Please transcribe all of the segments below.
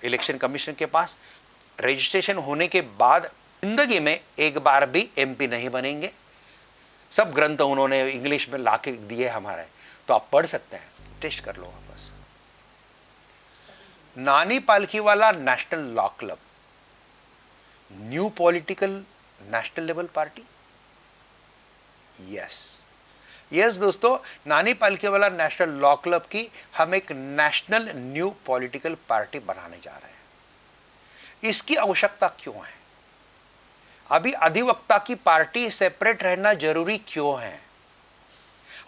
Election commission के पास। Registration होने के बाद जिंदगी में एक बार भी एमपी नहीं बनेंगे। सब ग्रंथ उन्होंने इंग्लिश में ला के दिए हमारे, तो आप पढ़ सकते हैं, टेस्ट कर लो वापस। नानी Palkhivala national law club, new political national level party. Yes दोस्तों, नानी पालखीवाला नेशनल लॉ क्लब की हम एक नेशनल न्यू पॉलिटिकल पार्टी बनाने जा रहे हैं। इसकी आवश्यकता क्यों है? अभी अधिवक्ता की पार्टी सेपरेट रहना जरूरी क्यों है?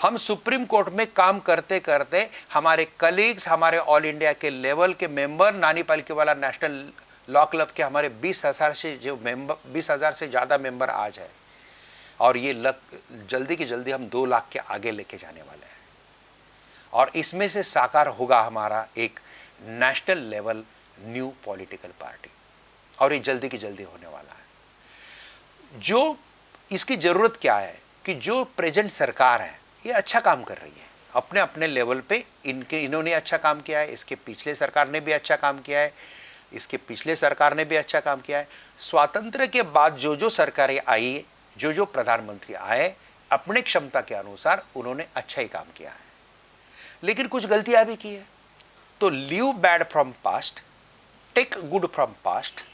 हम सुप्रीम कोर्ट में काम करते करते हमारे कलीग्स, हमारे ऑल इंडिया के लेवल के मेंबर, नानी पालखीवाला नेशनल लॉ क्लब के हमारे 20,000 से जो मेंबर, 20,000 से ज़्यादा मेंबर आज है, और ये जल्दी की जल्दी हम 2 लाख के आगे लेके जाने वाले हैं। और इसमें से साकार होगा हमारा एक national level new political party, और ये जल्दी की जल्दी होने वाला है। जो इसकी ज़रूरत क्या है कि जो प्रेजेंट सरकार है ये अच्छा काम कर रही है अपने अपने लेवल पे। इन्होंने अच्छा काम किया है, इसके पिछले सरकार ने भी अच्छा काम किया है, इसके पिछले सरकार ने भी अच्छा काम किया है। स्वातंत्र्य के बाद जो सरकारें आई, जो प्रधानमंत्री आए, अपने क्षमता के अनुसार उन्होंने अच्छा ही काम किया है, लेकिन कुछ गलतियां भी की है। तो leave bad from past, take good from past,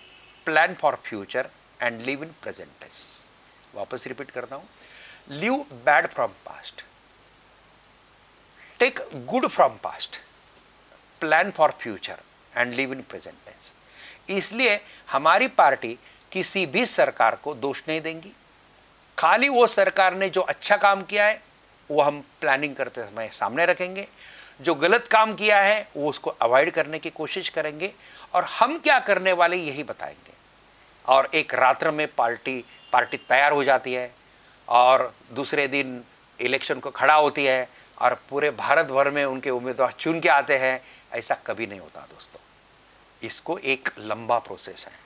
plan for future and live in present tense. वापस रिपीट करता हूं, leave bad from past, take good from past, plan for future and live in present tense. इसलिए हमारी party किसी भी सरकार को दोष नहीं देंगी, खाली वो सरकार ने जो अच्छा काम किया है वो हम प्लानिंग करते समय सामने रखेंगे, जो गलत काम किया है वो उसको अवॉइड करने की कोशिश करेंगे, और हम क्या करने वाले यही बताएंगे। और एक रात्र में पार्टी तैयार हो जाती है और दूसरे दिन इलेक्शन को खड़ा होती है और पूरे भारत भर में उनके उम्मीदवार चुन के आते हैं। ऐसा कभी नहीं होता दोस्तों, इसको एक लंबा प्रोसेस है।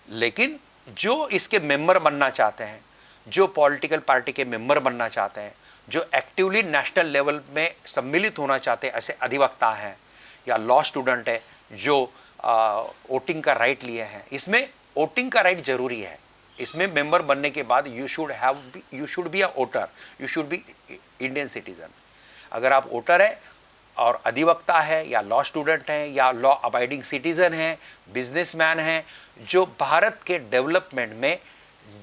लेकिन जो इसके मेंबर बनना चाहते हैं, जो पॉलिटिकल पार्टी के मेंबर बनना चाहते हैं, जो एक्टिवली नेशनल लेवल में सम्मिलित होना चाहते हैं, ऐसे अधिवक्ता हैं या लॉ स्टूडेंट है जो वोटिंग का राइट लिए हैं, इसमें वोटिंग का राइट जरूरी है। इसमें मेंबर बनने के बाद you should be a voter, you should be Indian citizen. अगर आप वोटर है और अधिवक्ता है या लॉ स्टूडेंट हैं या लॉ अबाइडिंग सिटीजन हैं, बिजनेसमैन हैं, जो भारत के डेवलपमेंट में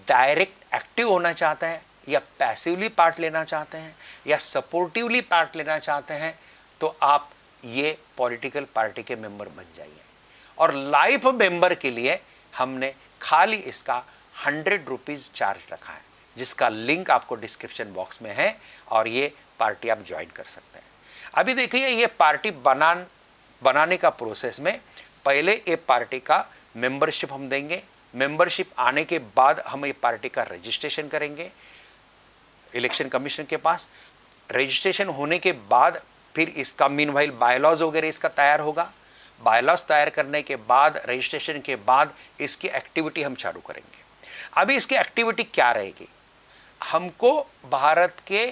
डायरेक्ट एक्टिव होना चाहते हैं या पैसिवली पार्ट लेना चाहते हैं या सपोर्टिवली पार्ट लेना चाहते हैं, तो आप ये पॉलिटिकल पार्टी के मेंबर बन जाइए। और लाइफ मेंबर के लिए हमने खाली इसका 100 रुपीज़ चार्ज रखा है, जिसका लिंक आपको डिस्क्रिप्शन बॉक्स में है, और ये पार्टी आप ज्वाइन कर सकते हैं। अभी देखिए, ये पार्टी बनाने का प्रोसेस में पहले ये पार्टी का मेंबरशिप हम देंगे। मेंबरशिप आने के बाद हम ये पार्टी का रजिस्ट्रेशन करेंगे इलेक्शन कमीशन के पास। रजिस्ट्रेशन होने के बाद फिर इसका मीनवाइल बायलॉज वगैरह इसका तैयार होगा। बायलॉज तैयार करने के बाद, रजिस्ट्रेशन के बाद इसकी एक्टिविटी हम चालू करेंगे। अभी इसकी एक्टिविटी क्या रहेगी? हमको भारत के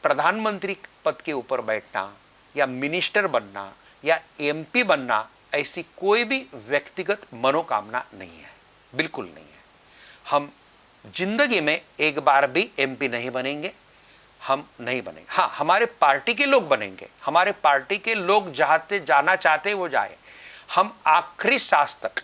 प्रधानमंत्री पद के ऊपर बैठना या मिनिस्टर बनना या एमपी बनना, ऐसी कोई भी व्यक्तिगत मनोकामना नहीं है, बिल्कुल नहीं है। हम जिंदगी में एक बार भी एमपी नहीं बनेंगे, हम नहीं बनेंगे। हाँ, हमारे पार्टी के लोग बनेंगे, हमारे पार्टी के लोग जाना चाहते वो जाए। हम आखिरी सांस तक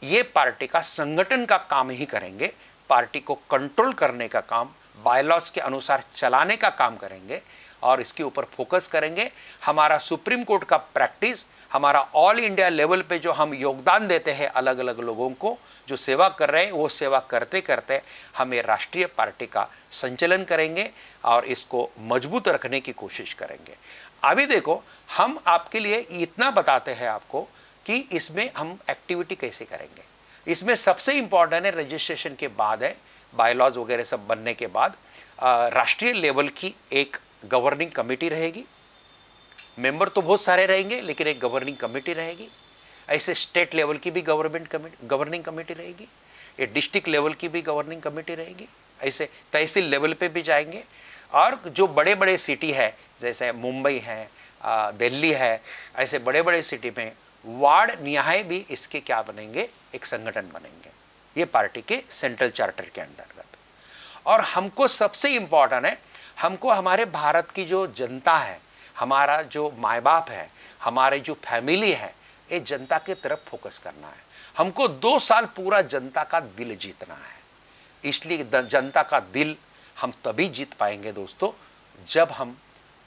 ये पार्टी का संगठन का काम ही करेंगे, पार्टी को कंट्रोल करने का काम, बायलॉज के अनुसार चलाने का काम करेंगे और इसके ऊपर फोकस करेंगे। हमारा सुप्रीम कोर्ट का प्रैक्टिस, हमारा ऑल इंडिया लेवल पे जो हम योगदान देते हैं अलग अलग लोगों को जो सेवा कर रहे हैं, वो सेवा करते करते हम ये राष्ट्रीय पार्टी का संचालन करेंगे और इसको मजबूत रखने की कोशिश करेंगे। अभी देखो, हम आपके लिए इतना बताते हैं आपको कि इसमें हम एक्टिविटी कैसे करेंगे। इसमें सबसे इम्पॉर्टेंट है रजिस्ट्रेशन के बाद है, बायलॉज वगैरह सब बनने के बाद राष्ट्रीय लेवल की एक गवर्निंग कमेटी रहेगी। मेंबर तो बहुत सारे रहेंगे, लेकिन एक गवर्निंग कमेटी रहेगी। ऐसे स्टेट लेवल की भी गवर्निंग कमेटी रहेगी, ये डिस्ट्रिक्ट लेवल की भी गवर्निंग कमेटी रहेगी, ऐसे तहसील लेवल पे भी जाएंगे। और जो बड़े बड़े सिटी है, जैसे मुंबई है, दिल्ली है, ऐसे बड़े बड़े सिटी में वार्ड न्याय भी इसके क्या बनेंगे, एक संगठन बनेंगे, ये पार्टी के सेंट्रल चार्टर के अंतर्गत। और हमको सबसे इंपॉर्टेंट है, हमको हमारे भारत की जो जनता है, हमारा जो माँ बाप है, हमारे जो फैमिली है, ये जनता की तरफ फोकस करना है। हमको 2 साल पूरा जनता का दिल जीतना है। इसलिए जनता का दिल हम तभी जीत पाएंगे दोस्तों, जब हम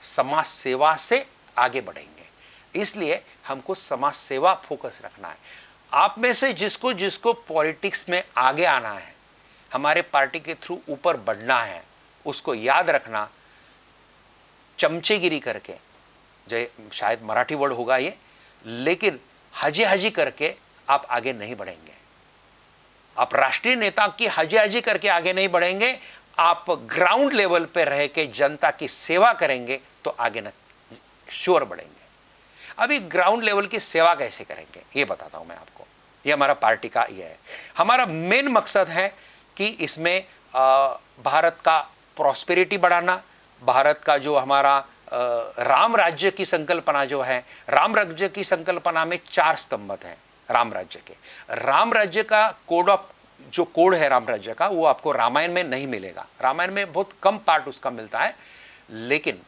समाज सेवा से आगे बढ़ेंगे। इसलिए हमको समाज सेवा फोकस रखना है। आप में से जिसको जिसको पॉलिटिक्स में आगे आना है, हमारे पार्टी के थ्रू ऊपर बढ़ना है, उसको याद रखना, चमचेगिरी करके, जो शायद मराठी वर्ड होगा ये, लेकिन हजी हजी करके आप आगे नहीं बढ़ेंगे। आप राष्ट्रीय नेता की हजी हजी करके आगे नहीं बढ़ेंगे। आप ग्राउंड लेवल पे रह के जनता की सेवा करेंगे तो आगे न श्योर बढ़ेंगे। अभी ग्राउंड लेवल की सेवा कैसे करेंगे ये बताता हूं मैं आपको। ये हमारा पार्टी का ये है, हमारा मेन मकसद है कि इसमें भारत का प्रॉस्पेरिटी बढ़ाना, भारत का जो हमारा राम राज्य की संकल्पना जो है, राम राज्य की संकल्पना में 4 स्तंभ हैं राम राज्य के। राम राज्य का कोड है राम राज्य का, वो आपको रामायण में नहीं मिलेगा। रामायण में बहुत कम पार्ट उसका मिलता है, लेकिन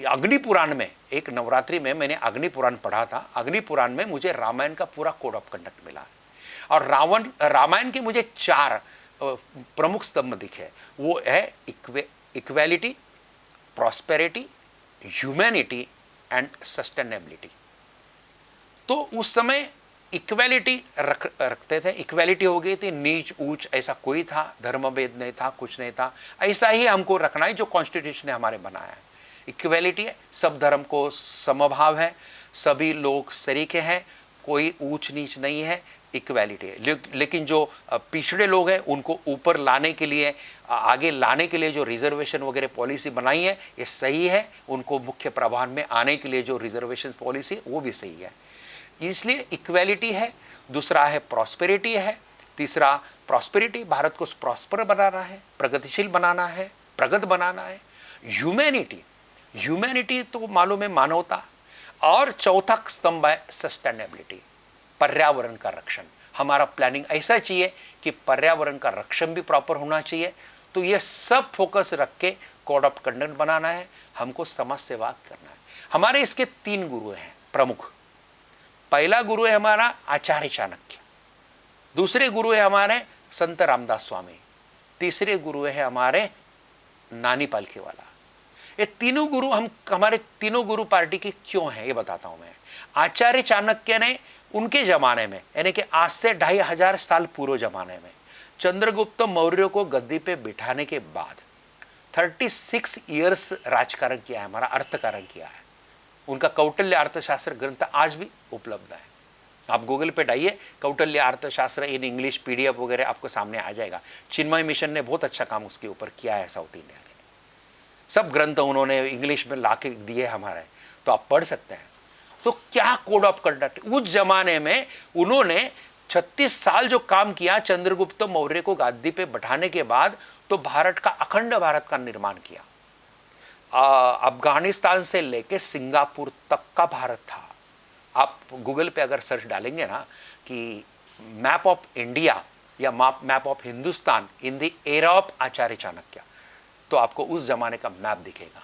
अग्नि पुराण में, एक नवरात्रि में मैंने अग्नि पुराण पढ़ा था। अग्नि पुराण में मुझे रामायण का पूरा कोड ऑफ कंडक्ट मिला है। और रामायण के मुझे 4 प्रमुख स्तंभ दिखे। वो है equality, prosperity, humanity and sustainability. तो उस समय इक्वेलिटी रखते थे। इक्वेलिटी हो गई थी, नीच ऊंच ऐसा कोई था, धर्मभेद नहीं था, कुछ नहीं था। ऐसा ही हमको रखना है जो कॉन्स्टिट्यूशन ने हमारे बनाया है। इक्वेलिटी है, सब धर्म को समभाव है, सभी लोग सरीखे हैं, कोई ऊंच नीच नहीं है, इक्वेलिटी है। लेकिन जो पिछड़े लोग हैं उनको ऊपर लाने के लिए, आगे लाने के लिए जो रिजर्वेशन वगैरह पॉलिसी बनाई है ये सही है। उनको मुख्य प्रभाव में आने के लिए जो रिजर्वेशन पॉलिसी वो भी सही है। इसलिए इक्वेलिटी है। दूसरा है प्रॉस्पेरिटी है। तीसरा प्रॉस्पेरिटी, भारत को प्रॉस्पर बनाना है, प्रगतिशील बनाना है, प्रगत बनाना है। ह्यूमैनिटी, ह्यूमैनिटी तो मालूम है, मानवता। और चौथा स्तंभ है सस्टेनेबिलिटी, पर्यावरण का रक्षण। हमारा प्लानिंग ऐसा चाहिए कि पर्यावरण का रक्षण भी प्रॉपर होना चाहिए। तो ये सब फोकस रख के कोड ऑफ कंडक्ट बनाना है, हमको समाज सेवा करना है। हमारे इसके 3 गुरु हैं प्रमुख। पहला गुरु है हमारा आचार्य चाणक्य, दूसरे गुरु है हमारे संत रामदास स्वामी, तीसरे गुरु है हमारे नानी पालखीवाला। ये तीनों गुरु हमारे तीनों गुरु पार्टी के क्यों हैं ये बताता हूं मैं। आचार्य चाणक्य ने उनके जमाने में, यानी कि आज से 2500 साल पूर्व जमाने में, चंद्रगुप्त मौर्य को गद्दी पे बिठाने के बाद 36 ईयर्स राजकारण किया है, हमारा अर्थकारण किया है। उनका कौटिल्य अर्थशास्त्र ग्रंथ आज भी उपलब्ध है। आप गूगल पे डालिए कौटिल्य अर्थशास्त्र इन इंग्लिश, PDF वगैरह आपको सामने आ जाएगा। चिन्मय मिशन ने बहुत अच्छा काम उसके ऊपर किया है। साउथ इंडिया ने सब ग्रंथ उन्होंने इंग्लिश में ला के दिए हमारे, तो आप पढ़ सकते हैं। तो क्या कोड ऑफ कंडक्ट, उस जमाने में उन्होंने 36 साल जो काम किया चंद्रगुप्त मौर्य को गादी पे बैठाने के बाद, तो भारत का, अखंड भारत का निर्माण किया। अफगानिस्तान से लेके सिंगापुर तक का भारत था। आप गूगल पे अगर सर्च डालेंगे ना कि मैप ऑफ इंडिया या map of Hindustan in the era of Acharya Chanakya, तो आपको उस जमाने का मैप दिखेगा।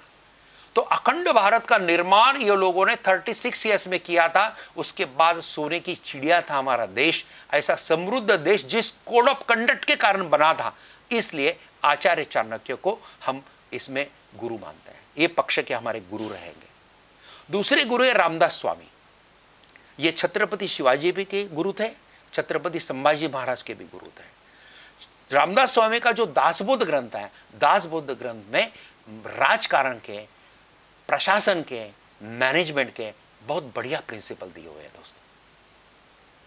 तो अखंड भारत का निर्माण ये लोगों ने 36 ईयर्स में किया था। उसके बाद सोने की चिड़िया था हमारा देश, ऐसा समृद्ध देश जिस कोड ऑफ कंडक्ट के कारण बना था। इसलिए आचार्य चाणक्य को हम इसमें गुरु मानते हैं। ये पक्ष के हमारे गुरु रहेंगे। दूसरे गुरु है रामदास स्वामी। ये छत्रपति शिवाजी भी के गुरु थे, छत्रपति संभाजी महाराज के भी गुरु थे। रामदास स्वामी का जो दासबोध ग्रंथ है, दासबोध ग्रंथ में राजकारण के, प्रशासन के, मैनेजमेंट के बहुत बढ़िया प्रिंसिपल दिए हुए हैं दोस्तों।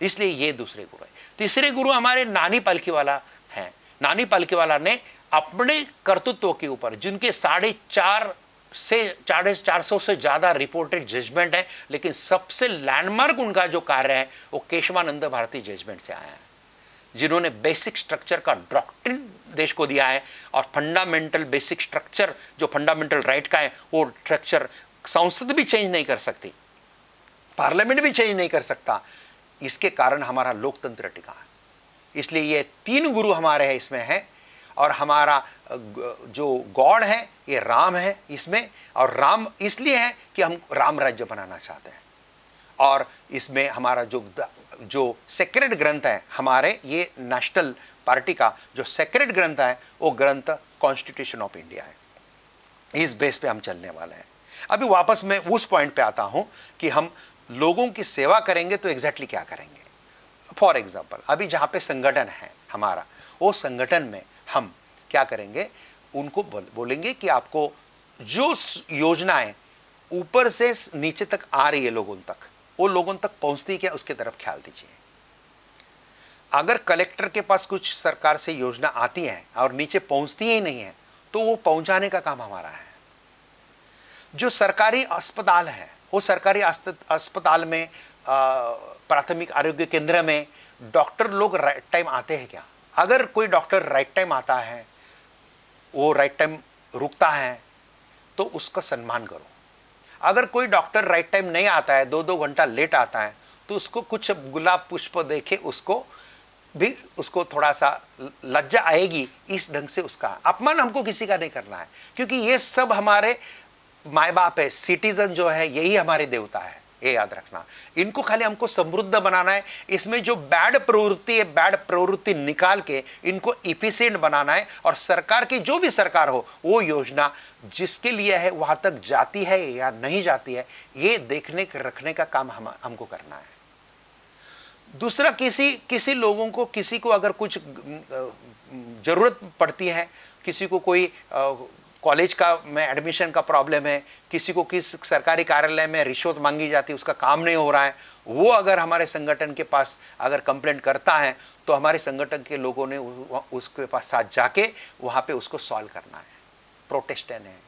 इसलिए ये दूसरे गुरु है। तीसरे गुरु हमारे नानी पालखीवाला हैं। नानी पालखीवाला ने अपने कर्तृत्व के ऊपर, जिनके 450 से ज्यादा रिपोर्टेड जजमेंट है, लेकिन सबसे लैंडमार्क उनका जो कार्य है वो केशवानंद भारती जजमेंट से आया है, जिन्होंने बेसिक स्ट्रक्चर का डॉक्ट्रिन देश को दिया है। और फंडामेंटल बेसिक स्ट्रक्चर जो फंडामेंटल राइट का है, वो स्ट्रक्चर संसद भी चेंज नहीं कर सकती। पार्लियामेंट भी चेंज नहीं कर सकता। इसके कारण हमारा लोकतंत्र टिका है। इसलिए ये 3 गुरु हमारे हैं इसमें है, और हमारा जो गॉड है ये राम है इसमें, और राम इसलिए है कि हम राम राज्य बनाना चाहते हैं। और इसमें हमारा जो सेक्रेड ग्रंथ है हमारे, ये नेशनल पार्टी का जो सेक्रेड ग्रंथ है वो ग्रंथ कॉन्स्टिट्यूशन ऑफ इंडिया है। इस बेस पे हम चलने वाले हैं। अभी वापस मैं उस पॉइंट पे आता हूं कि हम लोगों की सेवा करेंगे तो एग्जैक्टली क्या करेंगे। फॉर एग्जाम्पल, अभी जहाँ पे संगठन है हमारा, वो संगठन में हम क्या करेंगे, उनको बोलेंगे कि आपको जो योजनाएं ऊपर से नीचे तक आ रही है लोगों तक, वो लोगों तक पहुंचती क्या, उसके तरफ ख्याल दीजिए। अगर कलेक्टर के पास कुछ सरकार से योजना आती है और नीचे पहुंचती ही नहीं है, तो वो पहुंचाने का काम हमारा है। जो सरकारी अस्पताल है, वो सरकारी अस्पताल में प्राथमिक आरोग्य केंद्र में डॉक्टर लोग राइट टाइम आते हैं क्या? अगर कोई डॉक्टर राइट टाइम आता है, वो राइट टाइम रुकता है, तो उसका सम्मान करो। अगर कोई डॉक्टर राइट टाइम नहीं आता है, 2-2 घंटा लेट आता है, तो उसको कुछ गुलाब पुष्प देके उसको थोड़ा सा लज्जा आएगी। इस ढंग से उसका अपमान हमको किसी का नहीं करना है, क्योंकि ये सब हमारे माए बाप है। सिटीजन जो है यही हमारे देवता है, ये याद रखना। इनको खाली हमको समृद्ध बनाना है। इसमें जो बैड प्रवृत्ति है, बैड प्रवृत्ति निकाल के इनको इफिशिएंट बनाना है, और सरकार की जो भी सरकार हो, वो योजना जिसके लिए है वहां तक जाती है या नहीं जाती है, ये देखने रखने का काम हमको करना है। दूसरा, किसी लोगों को, किसी को अगर कुछ जरूरत पड़ती है, किसी को कोई कॉलेज का में एडमिशन का प्रॉब्लम है, किसी को किस सरकारी कार्यालय में रिश्वत मांगी जाती है, उसका काम नहीं हो रहा है, वो अगर हमारे संगठन के पास अगर कंप्लेंट करता है, तो हमारे संगठन के लोगों ने उसके पास साथ जाके वहाँ पे उसको सॉल्व करना है। प्रोटेस्टेंट है,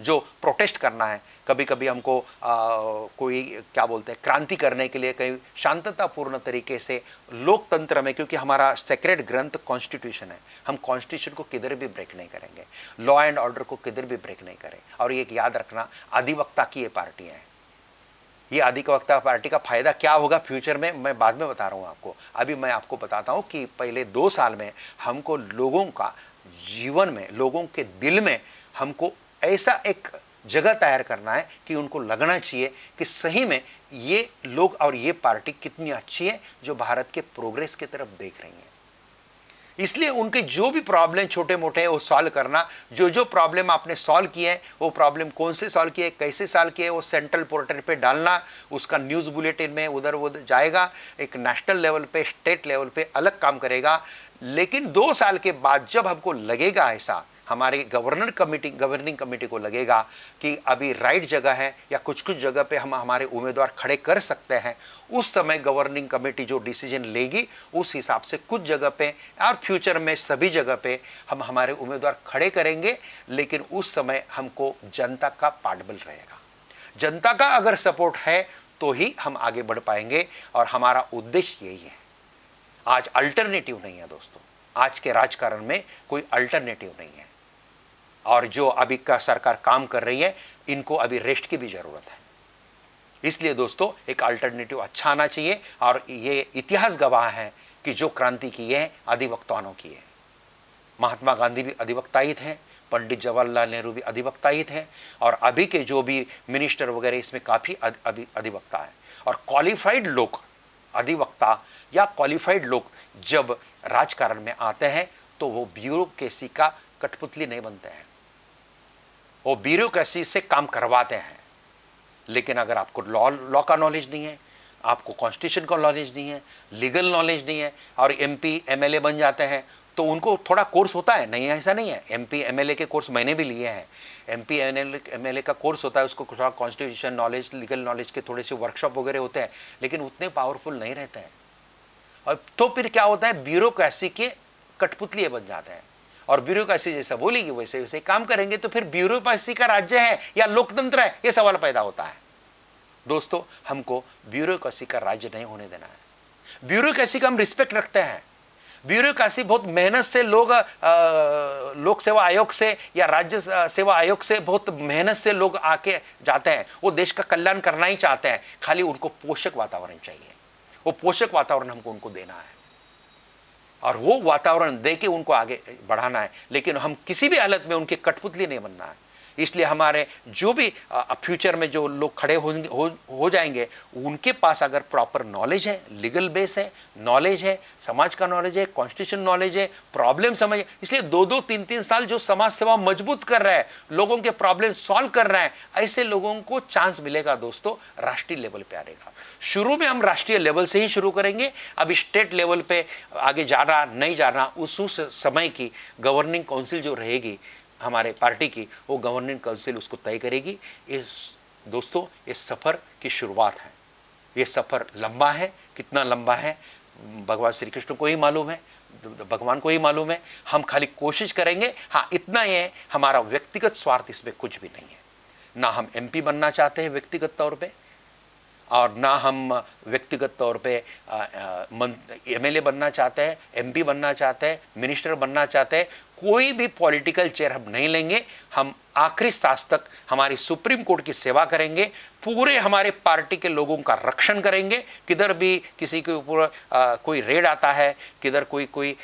जो प्रोटेस्ट करना है। कभी कभी हमको कोई क्या बोलते हैं, क्रांति करने के लिए कहीं शांततापूर्ण तरीके से लोकतंत्र में, क्योंकि हमारा सेक्रेड ग्रंथ कॉन्स्टिट्यूशन है, हम कॉन्स्टिट्यूशन को किधर भी ब्रेक नहीं करेंगे, लॉ एंड ऑर्डर को किधर भी ब्रेक नहीं करें। और ये याद रखना, अधिवक्ता की ये पार्टी है। ये अधिवक्ता पार्टी का फायदा क्या होगा फ्यूचर में, मैं बाद में बता रहा हूँ आपको। अभी मैं आपको बताता हूँ कि पहले 2 साल में हमको लोगों का जीवन में, लोगों के दिल में हमको ऐसा एक जगह तैयार करना है कि उनको लगना चाहिए कि सही में ये लोग और ये पार्टी कितनी अच्छी है, जो भारत के प्रोग्रेस की तरफ देख रही है। इसलिए उनके जो भी प्रॉब्लम छोटे मोटे हैं वो सॉल्व करना। जो प्रॉब्लम आपने सॉल्व किए हैं, वो प्रॉब्लम कौन से सॉल्व किए, कैसे सॉल्व किए, वो सेंट्रल पोर्टल पे डालना, उसका न्यूज़ बुलेटिन में उधर जाएगा, एक नेशनल लेवल पे, स्टेट लेवल पे अलग काम करेगा। लेकिन 2 साल के बाद जब हमको लगेगा, ऐसा हमारी गवर्निंग कमेटी को लगेगा कि अभी राइट जगह है, या कुछ कुछ जगह पे हम हमारे उम्मीदवार खड़े कर सकते हैं, उस समय गवर्निंग कमेटी जो डिसीजन लेगी, उस हिसाब से कुछ जगह पे और फ्यूचर में सभी जगह पे हम हमारे उम्मीदवार खड़े करेंगे। लेकिन उस समय हमको जनता का पाठबल रहेगा। जनता का अगर सपोर्ट है तो ही हम आगे बढ़ पाएंगे, और हमारा उद्देश्य यही है। आज अल्टरनेटिव नहीं है दोस्तों, आज के राजकारण में कोई अल्टरनेटिव नहीं है। और जो अभी का सरकार काम कर रही है, इनको अभी रेस्ट की भी जरूरत है। इसलिए दोस्तों एक अल्टरनेटिव अच्छा आना चाहिए। और ये इतिहास गवाह है कि जो क्रांति की है अधिवक्ताओं की है। महात्मा गांधी भी अधिवक्ताई थे, पंडित जवाहरलाल नेहरू भी अधिवक्ताई थे, और अभी के जो भी मिनिस्टर वगैरह इसमें काफ़ी अधिवक्ता है। और क्वालिफाइड लोग, अधिवक्ता या क्वालिफाइड लोग जब राजकारण में आते हैं, तो वो ब्यूरोक्रेसी का कठपुतली नहीं बनते हैं, वो ब्यूरोक्रेसी से काम करवाते हैं। लेकिन अगर आपको लॉ का नॉलेज नहीं है, आपको कॉन्स्टिट्यूशन का नॉलेज नहीं है, लीगल नॉलेज नहीं है, और एमपी एमएलए बन जाते हैं, तो उनको थोड़ा कोर्स होता है, नहीं ऐसा नहीं है। एमपी एमएलए के कोर्स मैंने भी लिए हैं। एमपी एमएलए का कोर्स होता है, उसको थोड़ा कॉन्स्टिट्यूशन नॉलेज, लीगल नॉलेज के थोड़े से वर्कशॉप वगैरह होते हैं, लेकिन उतने पावरफुल नहीं रहते हैं। और तो फिर क्या होता है, ब्यूरोक्रेसी के कठपुतली बन जाते हैं। और ब्यूरोक्रेसी जैसा बोलेगी वैसे वैसे काम करेंगे, तो फिर ब्यूरोक्रेसी का राज्य है या लोकतंत्र है, यह सवाल पैदा होता है। दोस्तों हमको ब्यूरोक्रेसी का राज्य नहीं होने देना है। ब्यूरोक्रेसी का हम रिस्पेक्ट रखते हैं, ब्यूरोक्रेसी बहुत मेहनत से लोग लोक सेवा आयोग से या राज्य सेवा आयोग से बहुत मेहनत से लोग आके जाते हैं। वो देश का कल्याण करना ही चाहते हैं, खाली उनको पोषक वातावरण चाहिए। वो पोषक वातावरण हमको उनको देना है और वो वातावरण देके उनको आगे बढ़ाना है। लेकिन हम किसी भी हालत में उनके कठपुतली नहीं बनना है। इसलिए हमारे जो भी फ्यूचर में जो लोग खड़े हो जाएंगे, उनके पास अगर प्रॉपर नॉलेज है, लीगल बेस है, नॉलेज है, समाज का नॉलेज है, कॉन्स्टिट्यूशन नॉलेज है, प्रॉब्लम समझ, इसलिए 2-2, 3-3 साल जो समाज सेवा मजबूत कर रहा है, लोगों के प्रॉब्लम सॉल्व कर रहा है, ऐसे लोगों को चांस मिलेगा दोस्तों, राष्ट्रीय लेवल पे आएगा। शुरू में हम राष्ट्रीय लेवल से ही शुरू करेंगे। अभी स्टेट लेवल पे आगे जाना नहीं जाना उस समय की गवर्निंग काउंसिल जो रहेगी हमारे पार्टी की, वो गवर्निंग काउंसिल उसको तय करेगी। इस दोस्तों, इस सफ़र की शुरुआत है। ये सफ़र लंबा है, कितना लंबा है भगवान श्री कृष्ण को ही मालूम है, भगवान को ही मालूम है। हम खाली कोशिश करेंगे। हाँ, इतना ही है, हमारा व्यक्तिगत स्वार्थ इसमें कुछ भी नहीं है। ना हम एमपी बनना चाहते हैं व्यक्तिगत तौर पे, और ना हम व्यक्तिगत तौर पे एमएलए बनना चाहते हैं, एमपी बनना चाहते हैं, मिनिस्टर बनना चाहते हैं। कोई भी पॉलिटिकल चेयर हम नहीं लेंगे। हम आखिरी सांस तक हमारी सुप्रीम कोर्ट की सेवा करेंगे, पूरे हमारे पार्टी के लोगों का रक्षण करेंगे। किधर भी किसी के ऊपर कोई रेड आता है, किधर कोई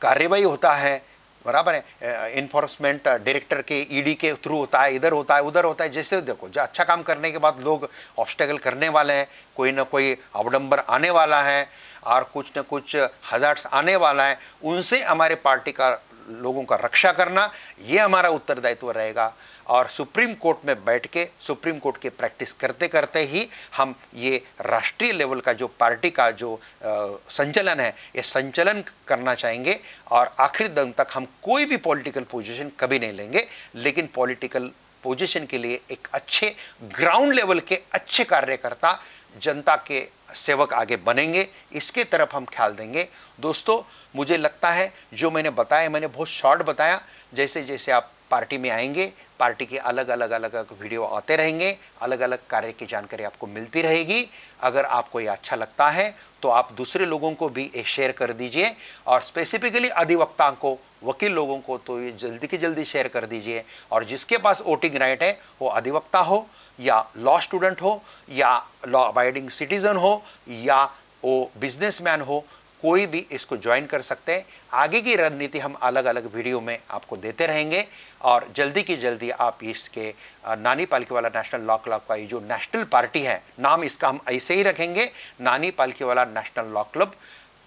कार्रवाई होता है, बराबर है, इन्फोर्समेंट डायरेक्टर के ईडी के थ्रू होता है, इधर होता है, उधर होता है। जैसे देखो, जो अच्छा काम करने के बाद लोग ऑब्स्टेकल करने वाले हैं, कोई ना कोई अवडंबर आने वाला है और कुछ न कुछ हजार्ड्स आने वाला है, उनसे हमारे पार्टी का लोगों का रक्षा करना, ये हमारा उत्तरदायित्व रहेगा। और सुप्रीम कोर्ट में बैठ के सुप्रीम कोर्ट की प्रैक्टिस करते करते ही हम ये राष्ट्रीय लेवल का जो पार्टी का जो संचालन है, ये संचालन करना चाहेंगे। और आखिरी दम तक हम कोई भी पॉलिटिकल पोजीशन कभी नहीं लेंगे, लेकिन पॉलिटिकल पोजीशन के लिए एक अच्छे ग्राउंड लेवल के अच्छे कार्यकर्ता, जनता के सेवक आगे बनेंगे, इसके तरफ हम ख्याल देंगे। दोस्तों, मुझे लगता है जो मैंने बताया, मैंने बहुत शॉर्ट बताया। जैसे जैसे आप पार्टी में आएंगे, पार्टी के अलग अलग वीडियो आते रहेंगे, अलग अलग कार्य की जानकारी आपको मिलती रहेगी। अगर आपको ये अच्छा लगता है तो आप दूसरे लोगों को भी ये शेयर कर दीजिए, और स्पेसिफिकली अधिवक्ता को, वकील लोगों को तो ये जल्दी की जल्दी शेयर कर दीजिए। और जिसके पास वोटिंग राइट है, वो अधिवक्ता हो या लॉ स्टूडेंट हो या लॉ अबाइडिंग सिटीजन हो या वो बिजनेसमैन हो, कोई भी इसको ज्वाइन कर सकते हैं। आगे की रणनीति हम अलग अलग वीडियो में आपको देते रहेंगे, और जल्दी की जल्दी आप इसके नानी पालकीवाला नेशनल लॉ क्लब का ये जो नेशनल पार्टी है, नाम इसका हम ऐसे ही रखेंगे, नानी Palkhivala national law club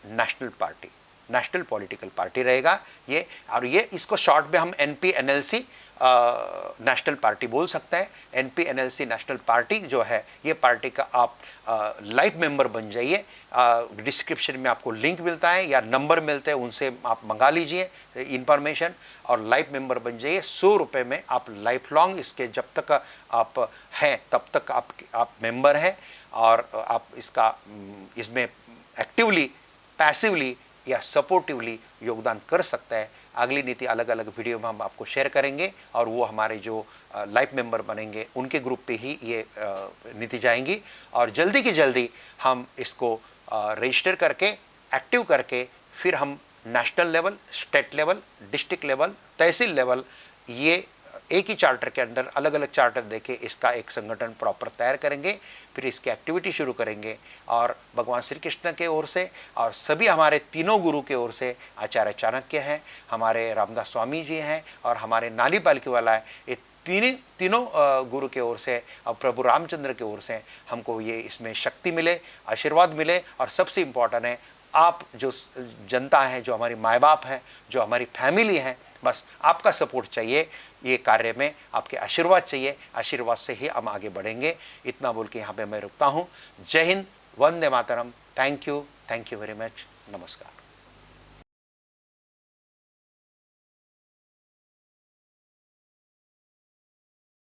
national party, national political party रहेगा ये। और ये इसको शॉर्ट में हम NP-NLC नेशनल पार्टी बोल सकते हैं। NP-NLC नेशनल पार्टी जो है, ये पार्टी का आप लाइफ मेंबर बन जाइए। डिस्क्रिप्शन में आपको लिंक मिलता है या नंबर मिलते हैं, उनसे आप मंगा लीजिए इंफॉर्मेशन और लाइफ मेंबर बन जाइए। 100 रुपये में आप लाइफ लॉन्ग इसके जब तक आप हैं तब तक आप मेंबर हैं, और आप इसमें एक्टिवली, पैसिवली या सपोर्टिवली योगदान कर सकते हैं। अगली नीति अलग अलग वीडियो में हम आपको शेयर करेंगे, और वो हमारे जो लाइफ मेंबर बनेंगे उनके ग्रुप पे ही ये नीति जाएंगी। और जल्दी की जल्दी हम इसको रजिस्टर करके, एक्टिव करके, फिर हम national level, state level, district level, tehsil level, ये एक ही चार्टर के अंदर अलग अलग चार्टर देके इसका एक संगठन प्रॉपर तैयार करेंगे। फिर इसकी एक्टिविटी शुरू करेंगे, और भगवान श्री कृष्ण के ओर से और सभी हमारे तीनों गुरु के ओर से, आचार्य चाणक्य हैं, हमारे रामदास स्वामी जी हैं, और हमारे नानी पालकीवाला है, ये तीनों गुरु के ओर से और प्रभु रामचंद्र के ओर से हमको ये इसमें शक्ति मिले, आशीर्वाद मिले। और सबसे इम्पोर्टेंट है, आप जो जनता है, जो हमारी माँ बाप हैं, जो हमारी फैमिली है, बस आपका सपोर्ट चाहिए ये कार्य में, आपके आशीर्वाद चाहिए। आशीर्वाद से ही हम आगे बढ़ेंगे। इतना बोल के यहाँ पे मैं रुकता हूँ। जय हिंद, वंदे मातरम। Thank you very much. नमस्कार।